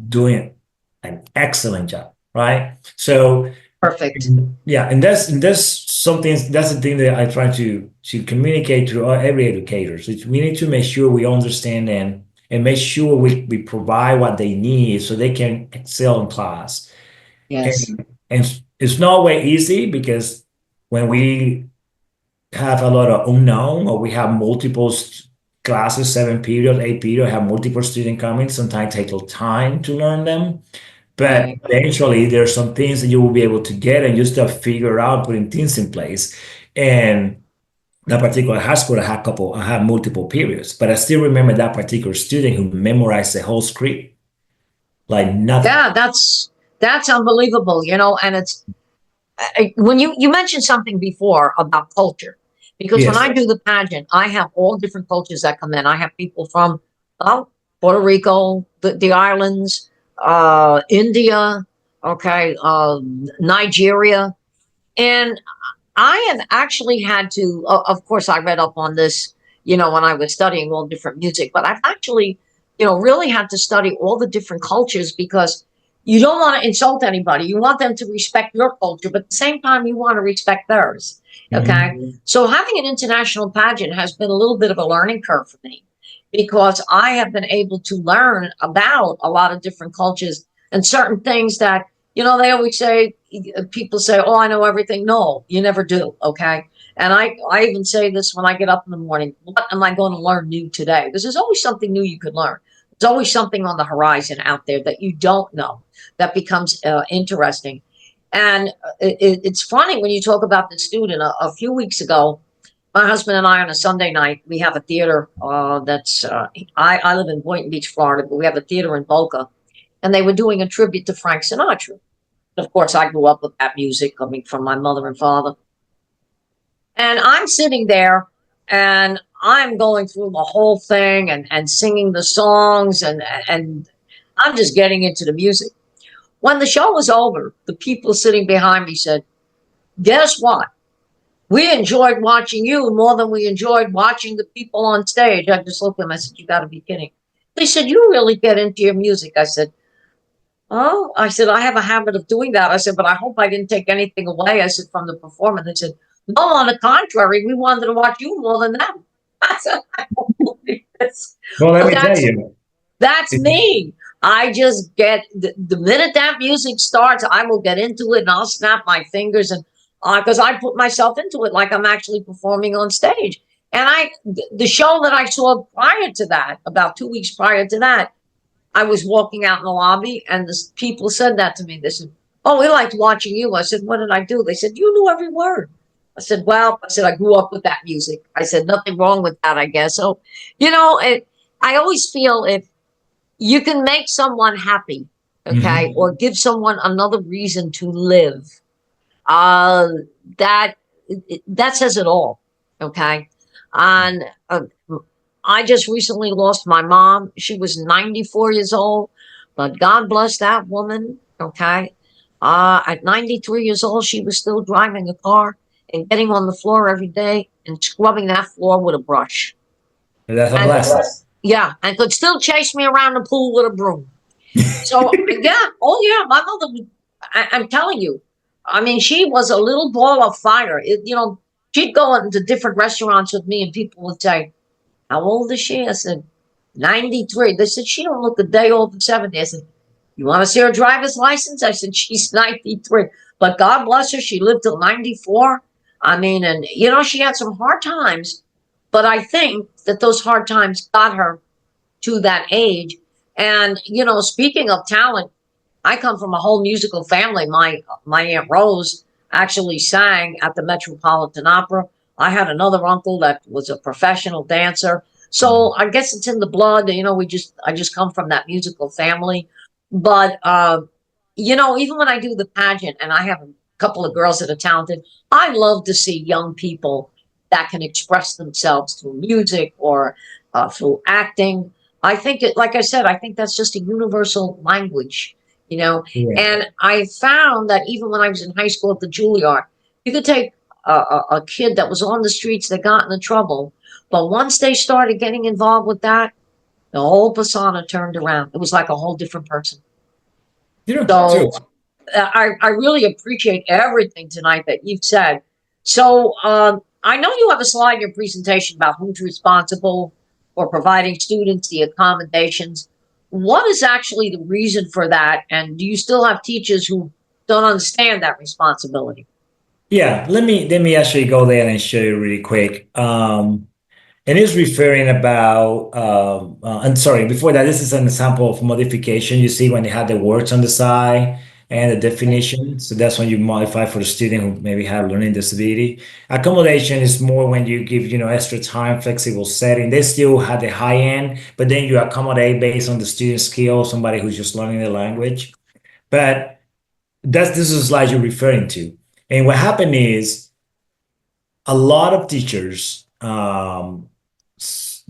B: doing an excellent job, right? So
A: Perfect.
B: yeah, and that's the thing that I try to communicate to every educator. So we need to make sure we understand them and make sure we provide what they need so they can excel in class.
A: Yes.
B: And it's not always easy because when we have a lot of unknown or we have multiple classes, 7 period, 8 period, have multiple students coming, sometimes take a little time to learn them. But
A: Right.
B: eventually, there are some things that you will be able to get, and you start figure out putting things in place. And that particular high school, I had multiple periods, but I still remember that particular student who memorized the whole script like nothing.
A: Yeah, that's unbelievable, and it's when you mentioned something before about culture, because when
B: Yes.
A: I do the pageant, I have all different cultures that come in. I have people from Puerto Rico, the islands, India, okay, Nigeria, and I have actually had to. Of course, I read up on this, when I was studying all different music, but I've actually, really had to study all the different cultures because you don't want to insult anybody. You want them to respect your culture, but at the same time, you want to respect theirs. Okay.
B: Mhm.
A: So having an international pageant has been a little bit of a learning curve for me because I have been able to learn about a lot of different cultures and certain things that, they always say, people say, oh, I know everything. No, you never do. Okay. And I even say this when I get up in the morning, what am I going to learn new today? Because there's always something new you could learn. There's always something on the horizon out there that you don't know that becomes interesting. And it's funny when you talk about the student. A few weeks ago, my husband and I on a Sunday night, we have a theater I live in Boynton Beach, Florida, but we have a theater in Boca, and they were doing a tribute to Frank Sinatra. Of course, I grew up with that music coming from my mother and father. And I'm sitting there and I'm going through the whole thing and singing the songs and I'm just getting into the music. When the show was over, the people sitting behind me said, "Guess what? We enjoyed watching you more than we enjoyed watching the people on stage." I just looked at them. I said, "You got to be kidding." They said, "You really get into your music." I said, "Oh," I said, "I have a habit of doing that." I said, "But I hope I didn't take anything away." I said, "From the performance." They said, "No, on the contrary, we wanted to watch you more than them." I said, "I don't believe this."
B: Well, let
A: But
B: me tell you.
A: that's me. I just get the minute that music starts, I will get into it and I'll snap my fingers and because I put myself into it like I'm actually performing on stage. And the show that I saw prior to that, about 2 weeks prior to that, I was walking out in the lobby and the people said that to me. They said, "Oh, we liked watching you." I said, "What did I do?" They said, "You knew every word." I said, "Well," I said, "I grew up with that music." I said, "Nothing wrong with that, I guess." So, I always feel if you can make someone happy, okay,
B: Mhm.
A: or give someone another reason to live, uh, that that says it all, okay. And I just recently lost my mom. She was 94 years old, but God bless that woman, okay. At 93 years old, she was still driving a car and getting on the floor every day and scrubbing that floor with a brush.
B: That's a
A: And
B: blessing.
A: yeah, and could still chase me around the pool with a broom. So yeah, oh yeah, my mother. I'm telling you, I mean, she was a little ball of fire. She'd go into different restaurants with me, and people would say, "How old is she?" I said, 93. They said, "She don't look a day over 70." I said, "You want to see her driver's license?" I said, "She's 93." But God bless her, she lived till 94. I mean, and she had some hard times, but I think that those hard times got her to that age. And speaking of talent, I come from a whole musical family. My Aunt Rose actually sang at the Metropolitan Opera. I had another uncle that was a professional dancer. So I guess it's in the blood. I just come from that musical family. But even when I do the pageant and I have a couple of girls that are talented, I love to see young people that can express themselves through music or through acting. I think like I said, I think that's just a universal language, you know.
B: Yeah.
A: And I found that even when I was in high school at the Juilliard, you could take a kid that was on the streets that got into trouble, but once they started getting involved with that, the whole persona turned around. It was like a whole different person.
B: True.
A: So I really appreciate everything tonight that you've said. So I know you have a slide in your presentation about who's responsible for providing students the accommodations. What is actually the reason for that? And do you still have teachers who don't understand that responsibility?
B: Yeah, let me actually go there and show you really quick. And it's referring about, and sorry, before that, this is an example of modification. You see when they have the words on the side and the definition. So that's when you modify for the student who maybe have learning disability. Accommodation is more when you give, extra time, flexible setting. They still have the high end, but then you accommodate based on the student skill, somebody who's just learning the language. But this is slide you're referring to. And what happened is a lot of teachers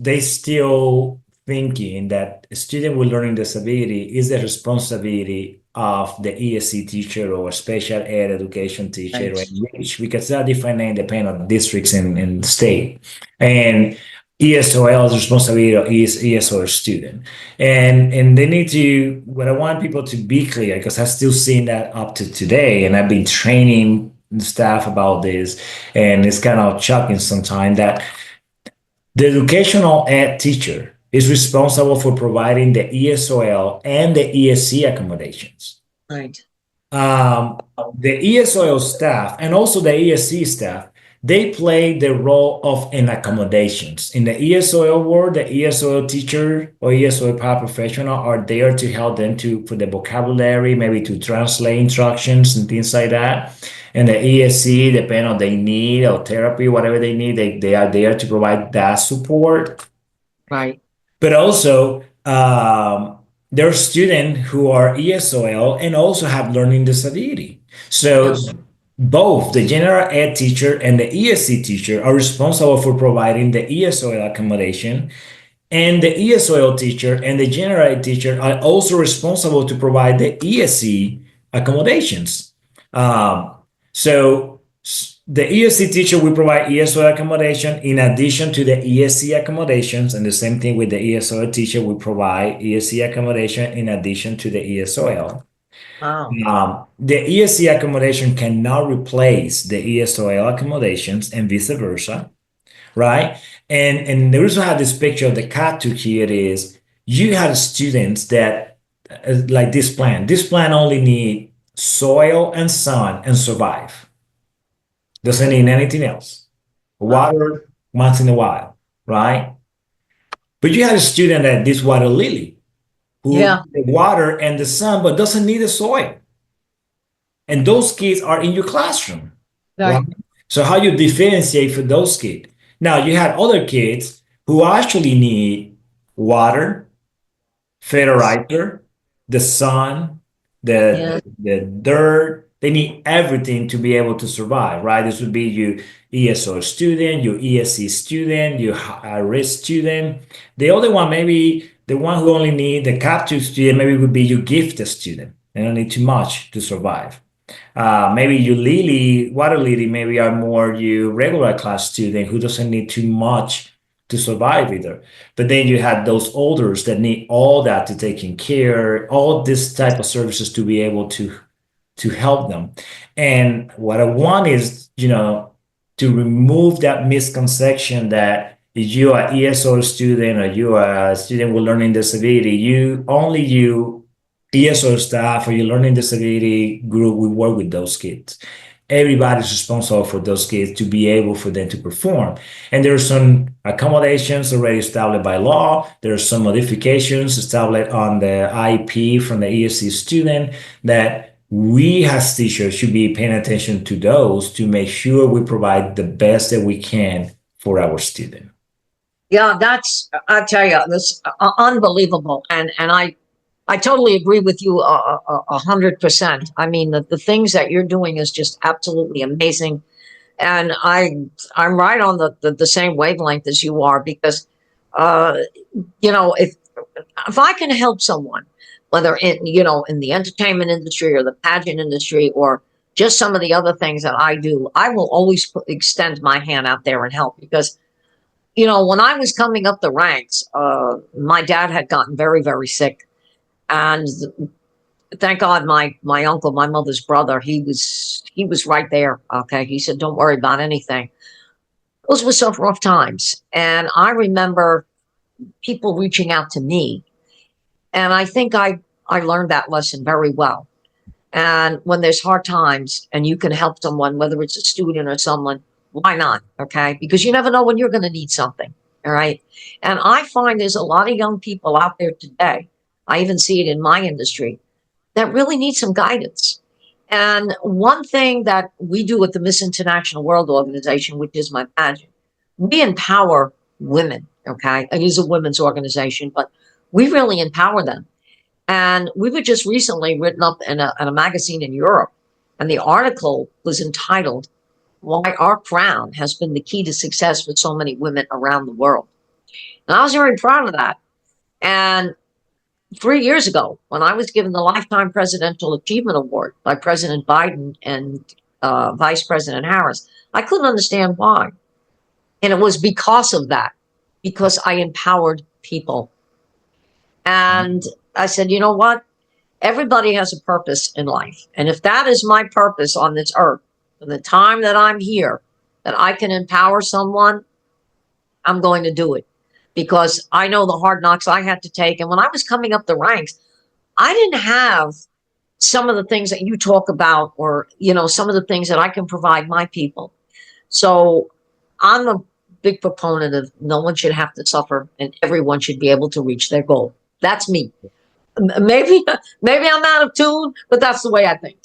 B: they still thinking that a student with learning disability is the responsibility of the ESC teacher or special ed education teacher,
A: Right.
B: right? Which we can say a different name depending on districts in the state. And ESOL's responsibility is ESOL student. And they need to, what I want people to be clear, because I've still seen that up to today, and I've been training staff about this, and it's kind of shocking sometimes that the educational ed teacher is responsible for providing the ESOL and the ESC accommodations.
A: Right.
B: Um, the ESOL staff and also the ESC staff, they play the role of an accommodations. In the ESOL world, the ESOL teacher or ESOL paraprofessional are there to help them to for the vocabulary, maybe to translate instructions and things like that. And the ESC, depending on they need or therapy, whatever they need, they are there to provide that support.
A: Right.
B: But also, there are students who are ESOL and also have learning disability. So
A: Yes.
B: both the general ed teacher and the ESC teacher are responsible for providing the ESOL accommodation, and the ESOL teacher and the general ed teacher are also responsible to provide the ESC accommodations. Um, so the ESC teacher will provide ESOL accommodation in addition to the ESC accommodations, and the same thing with the ESOL teacher will provide ESC accommodation in addition to the ESOL.
A: Wow.
B: The ESC accommodation cannot replace the ESOL accommodations and vice versa, right? And the reason I have this picture of the cat took here is you have students that like this plant. This plant only need soil and sun and survive. Doesn't need anything else.
A: Wow.
B: Water once in a while, right? But you have a student that this water lily who
A: Yeah.
B: the water and the sun, but doesn't need the soil. And those kids are in your classroom, right?
A: Right.
B: So how you differentiate for those kids? Now you have other kids who actually need water, fertilizer, the sun,
A: Yeah.
B: the dirt. They need everything to be able to survive, right? This would be your ESO student, your ESC student, your high risk student. The other one, maybe the one who only need the captive student, maybe would be your gifted student. They don't need too much to survive. Maybe you lily, water lily, maybe are more you regular class student who doesn't need too much to survive either. But then you have those olders that need all that to taking care, all this type of services to be able to help them. And what I want is, to remove that misconception that if you are ESO student or you are a student with learning disability, you ESO staff or your learning disability group will work with those kids. Everybody's responsible for those kids to be able for them to perform. And there are some accommodations already established by law. There are some modifications established on the IP from the ESC student that we as teachers should be paying attention to those to make sure we provide the best that we can for our student.
A: Yeah, I tell you, this unbelievable. And I totally agree with you 100%. I mean, the things that you're doing is just absolutely amazing. And I'm right on the same wavelength as you are because, uh, if I can help someone, whether in the entertainment industry or the pageant industry or just some of the other things that I do, I will always extend my hand out there and help because, when I was coming up the ranks, my dad had gotten very, very sick. And thank God my uncle, my mother's brother, he was right there. Okay. He said, don't worry about anything. Those were some rough times. And I remember people reaching out to me. And I think I learned that lesson very well. And when there's hard times and you can help someone, whether it's a student or someone, why not? Okay. Because you never know when you're going to need something. All right. And I find there's a lot of young people out there today. I even see it in my industry that really need some guidance. And one thing that we do at the Miss International World Organization, which is my pageant, we empower women. Okay. It is a women's organization, but we really empower them. And we were just recently written up in a magazine in Europe. And the article was entitled, Why Our Crown Has Been the Key to Success for So Many Women Around the World. And I was very proud of that. And 3 years ago, when I was given the Lifetime Presidential Achievement Award by President Biden and Vice President Harris, I couldn't understand why. And it was because of that, because I empowered people. And I said, you know what? Everybody has a purpose in life. And if that is my purpose on this earth, from the time that I'm here, that I can empower someone, I'm going to do it. Because I know the hard knocks I had to take. And when I was coming up the ranks, I didn't have some of the things that you talk about or, some of the things that I can provide my people. So I'm a big proponent of no one should have to suffer and everyone should be able to reach their goal. That's me. Maybe maybe I'm out of tune, but that's the way I think.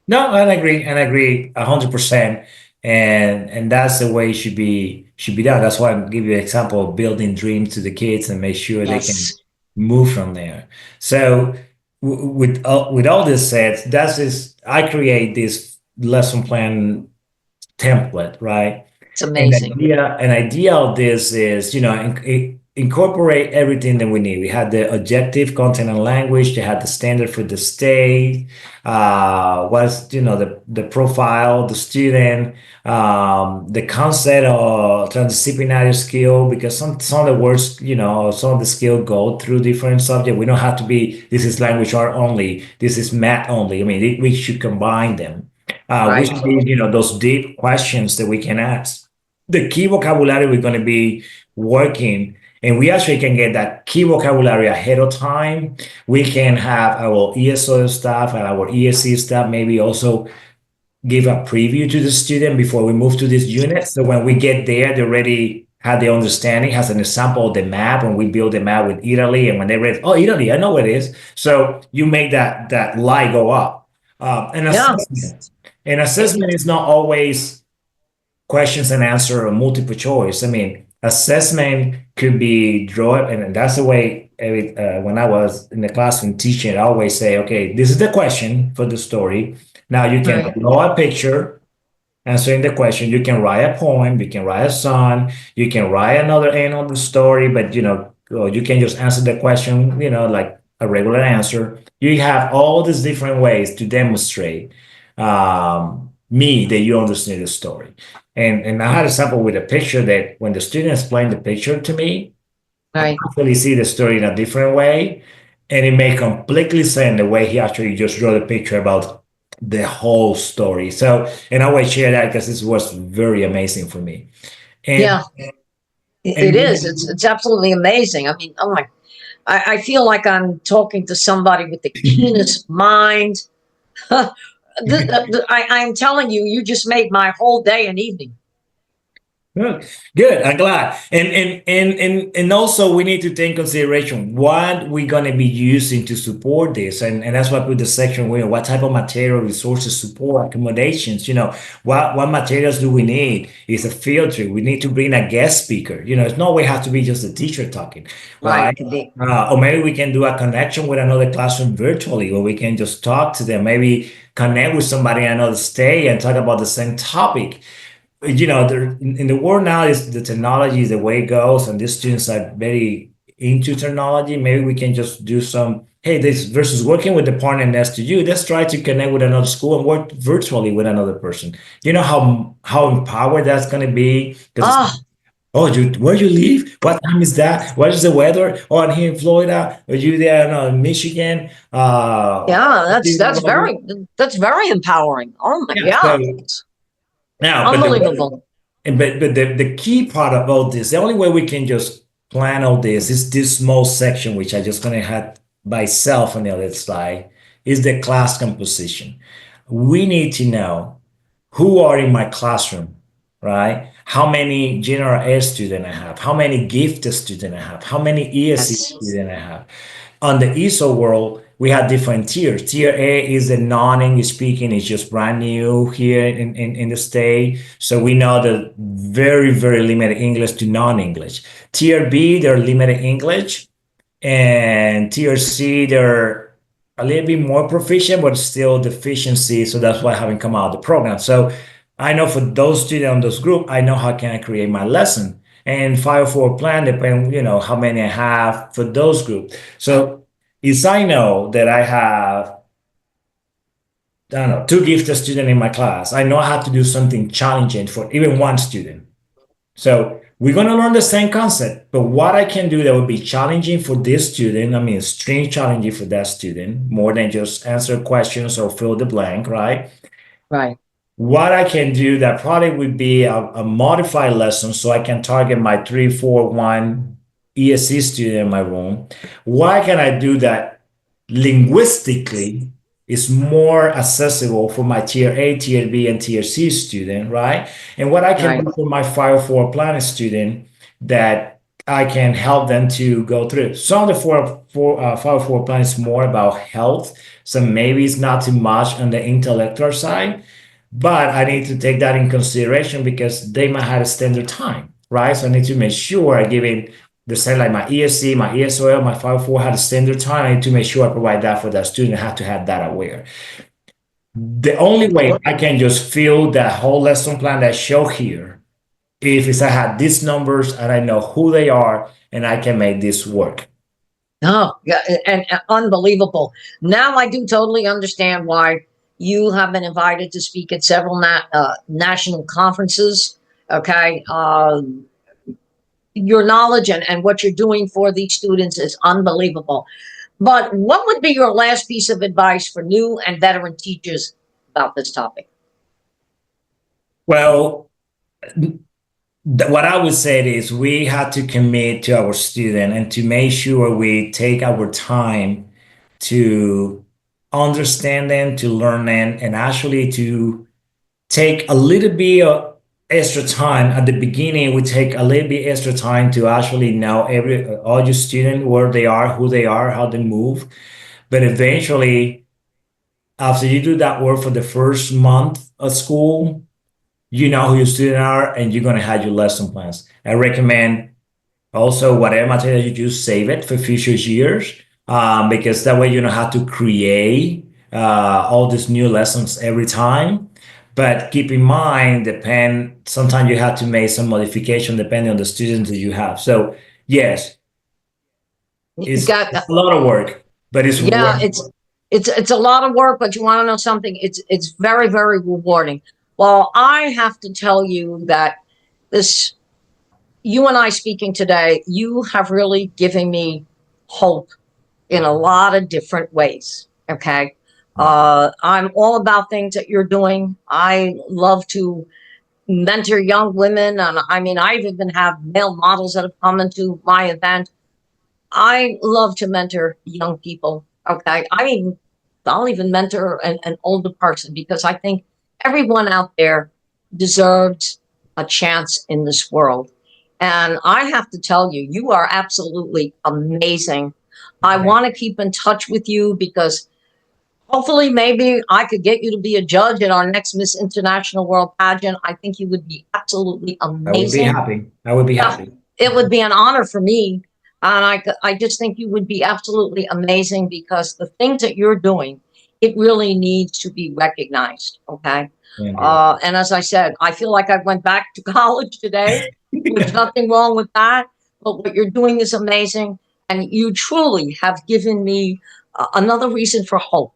B: No, and I agree 100%. And that's the way it should be done. That's why I give you an example of building dreams to the kids and make sure they can
A: Yes,
B: move from there. So with all this said, I create this lesson plan template, right?
A: it's amazing.
B: An idea of this is, incorporate everything that we need. We had the objective content and language. They had the standard for the state. Was the profile, the student, the concept of transdisciplinary skill, because some of the words, some of the skill go through different subjects. We don't have to be this is language art only. This is math only. I mean, we should combine them.
A: Right.
B: Which means, those deep questions that we can ask. The key vocabulary we're going to be working, and we actually can get that key vocabulary ahead of time. We can have our ESO staff and our ESC staff maybe also give a preview to the student before we move to this unit. So when we get there, they already have the understanding, has an example of the map, when we build the map with Italy, and when they read, oh, Italy, I know what it is. So you make that light go up. And
A: Yeah.
B: assessment. And assessment is not always questions and answer or multiple choice. I mean, assessment could be draw, and that's the way when I was in the classroom teaching, I always say, okay, this is the question for the story. Now you can
A: Right.
B: draw a picture answering the question. You can write a poem, you can write a song, you can write another end of the story, but or you can just answer the question, like a regular answer. You have all these different ways to demonstrate me that you understand the story. And I had a sample with a picture that when the student explained the picture to me, I
A: Right.
B: actually see the story in a different way. And it made completely sense the way he actually just drew the picture about the whole story. So, and I always share that because this was very amazing for me.
A: Yeah.
B: And
A: It is.
B: and
A: It's absolutely amazing. I mean, oh my, I feel like I'm talking to somebody with the keenest mind. I'm telling you, you just made my whole day and evening.
B: Good. Good. I'm glad. And also we need to take consideration what we're gonna be using to support this. And that's why I put the section where what type of material, resources, support, accommodations, what materials do we need? Is a field trip. We need to bring a guest speaker. It's no way have to be just a teacher talking,
A: Right.
B: right? Or maybe we can do a connection with another classroom virtually, or we can just talk to them, maybe connect with somebody in another state and talk about the same topic. In the world now, is the technology is the way it goes, and these students are very into technology. Maybe we can just do some, hey, this versus working with the partner next to you. Let's try to connect with another school and work virtually with another person. You know how empowered that's going to be, because
A: Ah,
B: oh, where you live? What time is that? What is the weather? Oh, I'm here in Florida. Are you there? No, in Michigan.
A: yeah, that's very empowering. Oh my,
B: Yeah.
A: yeah,
B: So now, but
A: unbelievable.
B: the key part about this, the only way we can just plan all this is this small section, which I just gonna have by itself on the other slide, is the class composition. We need to know who are in my classroom, right? How many general ed students I have, how many gifted students I have, how many ESC
A: Yes,
B: students I have. On the ESO world, we have different tiers. Tier A is the non-English speaking, it's just brand new here in the state. So we know the very, very limited English to non-English. Tier B, they're limited English. And tier C, they're a little bit more proficient, but still deficiency. So that's why I haven't come out of the program. So I know for those students on those group, I know how can I create my lesson. And 504 plan, depending, how many I have for those groups. So is I know that I have, I don't know, two gifted students in my class. I know I have to do something challenging for even one student. So we're going to learn the same concept, but what I can do that would be challenging for this student, I mean, extreme challenging for that student, more than just answer questions or fill the blank, right?
A: right.
B: What I can do that probably would be a modified lesson so I can target my 341 ESC student in my room. Why can I do that linguistically is more accessible for my tier A, tier B, and tier C student, right? And what I can
A: Right.
B: do for my 504 planning student that I can help them to go through. Some of the 504 plan is more about health, so maybe it's not too much on the intellectual side, but I need to take that in consideration because they might have a standard time, right? So I need to make sure I give it the same like my ESC, my ESOL, my 504 had a standard time. I need to make sure I provide that for that student. I have to have that aware. The only way I can just fill that whole lesson plan that I show here if I had these numbers and I know who they are and I can make this work.
A: Oh, yeah, and unbelievable. Now I do totally understand why you have been invited to speak at several national conferences. Okay. Your knowledge and what you're doing for these students is unbelievable. But what would be your last piece of advice for new and veteran teachers about this topic?
B: Well, what I would say is we have to commit to our student and to make sure we take our time to understand them, to learn them, and actually to take a little bit of extra time at the beginning. We take a little bit extra time to actually know all your students, where they are, who they are, how they move. But eventually, after you do that work for the first month of school, you know who your students are and you're going to have your lesson plans. I recommend also whatever material you use, save it for future years, because that way you don't have to create all these new lessons every time. But keep in mind, sometimes you have to make some modification depending on the students that you have. So yes,
A: You
B: it's
A: got,
B: a lot of work, but it's
A: yeah,
B: worth it.
A: it's a lot of work, but you want to know something? It's very, very rewarding. Well, I have to tell you that this, you and I speaking today, you have really given me hope in a lot of different ways. Okay. I'm all about things that you're doing. I love to mentor young women. And I mean, I've even have male models that have come into my event. I love to mentor young people. Okay. I'll even mentor an older person because I think everyone out there deserves a chance in this world. And I have to tell you, you are absolutely amazing. I want to keep in touch with you because hopefully maybe I could get you to be a judge at our next Miss International World pageant. I think you would be absolutely
B: I would be
A: amazing.
B: happy. I would be
A: Yeah,
B: happy.
A: it would be an honor for me. And I just think you would be absolutely amazing because the things that you're doing, it really needs to be recognized. Okay.
B: Thank you.
A: And as I said, I feel like I went back to college today. There's nothing wrong with that. But what you're doing is amazing. And you truly have given me another reason for hope.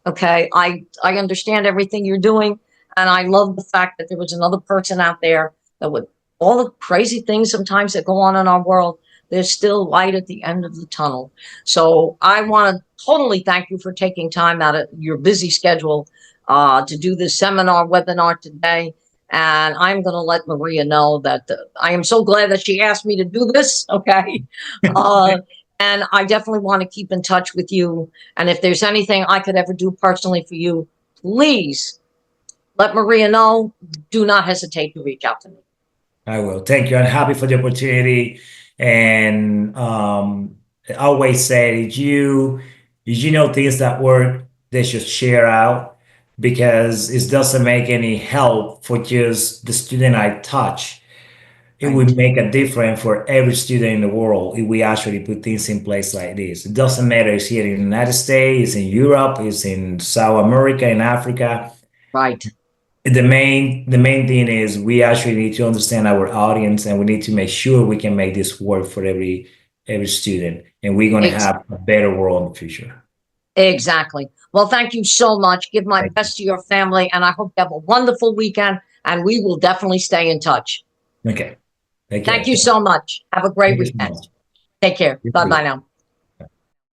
A: Okay. I understand everything you're doing. And I love the fact that there was another person out there that would, all the crazy things sometimes that go on in our world, there's still light at the end of the tunnel. So I want to totally thank you for taking time out of your busy schedule to do this seminar webinar today. And I'm going to let Maria know that I am so glad that she asked me to do this. Okay. And I definitely want to keep in touch with you. And if there's anything I could ever do personally for you, please let Maria know. Do not hesitate to reach out to me.
B: I will. Thank you. I'm happy for the opportunity. And I always say, if you know things that work, they should share out because it doesn't make any help for just the student I touch. It
A: Right.
B: would make a difference for every student in the world if we actually put things in place like this. It doesn't matter if it's here in the United States, it's in Europe, it's in South America, in Africa.
A: Right.
B: The main thing is we actually need to understand our audience and we need to make sure we can make this work for every student and we're going to
A: Ex-
B: have a better world in the future.
A: exactly. Well, thank you so much. Give my
B: Thank
A: best to your family, and I hope you have a wonderful weekend. And we will definitely stay in touch.
B: you. Okay. Thank
A: Thank
B: you.
A: you so much. Have a great
B: Thank you so
A: weekend.
B: much.
A: Take care.
B: You
A: Bye
B: too.
A: bye now.